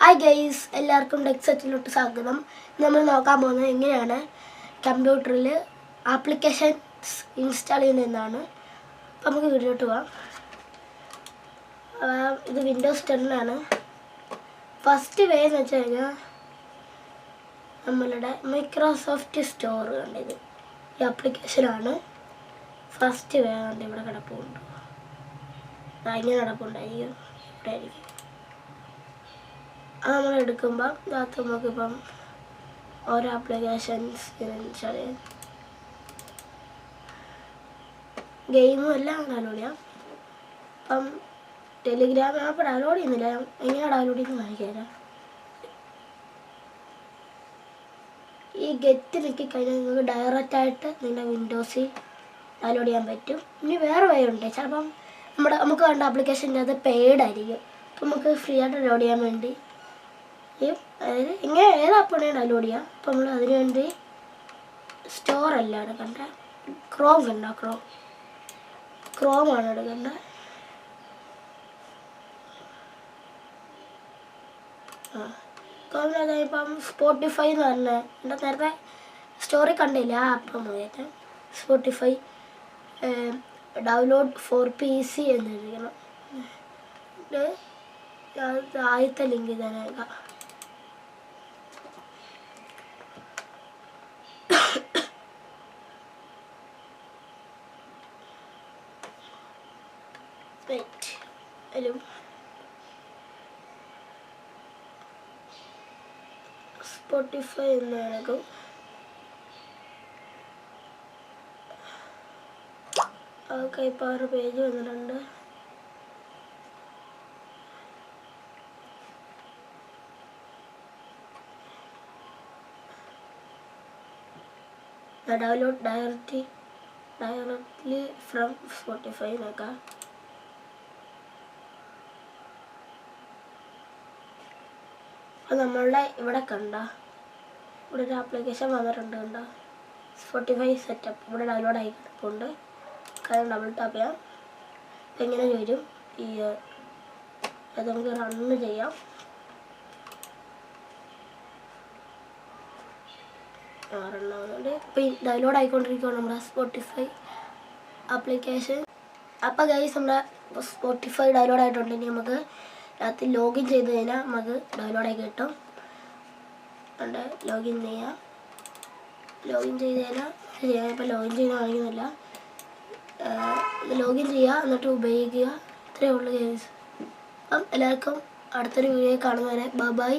Hi guys, എല്ലാവർക്കും ടെക്സറ്റിലോട്ട് സ്വാഗതം. നമ്മൾ നോക്കാൻ പോകുന്നത് എങ്ങനെയാണ് കമ്പ്യൂട്ടറിൽ ആപ്ലിക്കേഷൻസ് ഇൻസ്റ്റാൾ ചെയ്യുന്നതെന്നാണ്. അപ്പം നമുക്ക് വീഡിയോട്ട് പോകാം. ഇത് വിൻഡോസ് 10 ആണ്. ഫസ്റ്റ് വേ എന്ന് വെച്ച് കഴിഞ്ഞാൽ നമ്മളുടെ മൈക്രോസോഫ്റ്റ് സ്റ്റോർ കണ്ടത് ഈ ആപ്ലിക്കേഷനാണ്. ഫസ്റ്റ് വേ കണ്ട് ഇവിടെ കിടപ്പുണ്ട്, ഇങ്ങനെ കിടപ്പുണ്ടായിരിക്കും, ഇവിടെ ആയിരിക്കും. അത് നമ്മൾ എടുക്കുമ്പം ഇതിനകത്ത് നമുക്കിപ്പം ഓരോ ആപ്ലിക്കേഷൻസ് ഇൻസ്റ്റാൾ ചെയ്യാം. ഗെയിമും എല്ലാം ഡൗൺലോഡ് ചെയ്യാം. അപ്പം ടെലിഗ്രാം ആപ്പ് ഡൗൺലോഡ് ചെയ്യുന്നില്ല, എങ്ങനെ ഡൗൺലോഡ് ചെയ്യുന്നത് കാണിക്കാം. ഈ ഗെറ്റ് നിൽക്കി കഴിഞ്ഞാൽ നിങ്ങൾക്ക് ഡയറക്റ്റായിട്ട് നിങ്ങളുടെ വിൻഡോസിൽ ഡൗൺലോഡ് ചെയ്യാൻ പറ്റും. ഇനി വേറെ വഴി ഉണ്ട്, ചിലപ്പം നമുക്ക് വേണ്ട ആപ്ലിക്കേഷൻ്റെ അത് പെയ്ഡ് ആയിരിക്കും. അപ്പം നമുക്ക് ഫ്രീ ആയിട്ട് ഡൗൺലോഡ് ചെയ്യാൻ വേണ്ടി അതായത് ഇങ്ങനെ ഏത് ആപ്പ് വേണമെങ്കിൽ ഡൗൺലോഡ് ചെയ്യാം. അപ്പം നമ്മൾ അതിന് വേണ്ടി സ്റ്റോർ അല്ല എടുക്കേണ്ട, ക്രോം കണ്ടോ, ക്രോമാണ് എടുക്കേണ്ടത്. ഇപ്പം സ്പോട്ടിഫൈ എന്ന് പറഞ്ഞ എൻ്റെ നേരത്തെ സ്റ്റോറി കണ്ടില്ല, ആ ആപ്പ് മതിയായിട്ട് സ്പോട്ടിഫൈ ഡൗൺലോഡ് ഫോർ PC എന്ന് എഴുതിക്കണം. ആദ്യത്തെ ലിങ്ക് തന്നെ സ്പോട്ടിഫൈ എന്ന് നടക്കും. ഓക്കെ, ഇപ്പോൾ ഒരു പേജ് വന്നിട്ടുണ്ട്. ഡൗൺലോഡ് ഡയറക്റ്റ്ലി ഫ്രം സ്പോട്ടിഫൈ നോക്കാം. അത് നമ്മളുടെ ഇവിടെ കണ്ട ഇവിടെ ഒരു ആപ്ലിക്കേഷൻ വന്നിട്ടുണ്ട്, കണ്ടോ, സ്പോട്ടിഫൈ സെറ്റപ്പ്. ഇവിടെ ഡൗൺലോഡ് ആയി കിടപ്പുണ്ട്. കാര്യം ഡബിൾ ടാപ്പ് ചെയ്യാം, എങ്ങനെ വരും. അത് നമുക്ക് റണ്ണ് ചെയ്യാം. റണ്ണാവുന്നുണ്ട്. ഇപ്പോൾ ഈ ഡൗൺലോഡ് ആയിക്കൊണ്ടിരിക്കുകയാണ് നമ്മുടെ സ്പോട്ടിഫൈ ആപ്ലിക്കേഷൻ. അപ്പോൾ ഗൈസ്, നമ്മുടെ സ്പോട്ടിഫൈ ഡൗൺലോഡ് ആയിട്ടുണ്ട്. ഇനി നമുക്ക് അതിനകത്ത് ലോഗിൻ ചെയ്ത് കഴിഞ്ഞാൽ നമുക്ക് ഡൗൺലോഡായി കിട്ടും. ഉണ്ട്, ലോഗിൻ ചെയ്യാം. ലോഗിൻ ചെയ്ത് കഴിഞ്ഞാൽ ഇപ്പോൾ ലോഗിൻ ചെയ്യാൻ കാണിക്കുന്നില്ല. ലോഗിൻ ചെയ്യുക, എന്നിട്ട് ഉപയോഗിക്കുക. ഇത്രയേ ഉള്ളൂ ഗൈസ്. അപ്പം എല്ലാവർക്കും അടുത്തൊരു വീഡിയോ കാണുന്നവരെ ബൈ.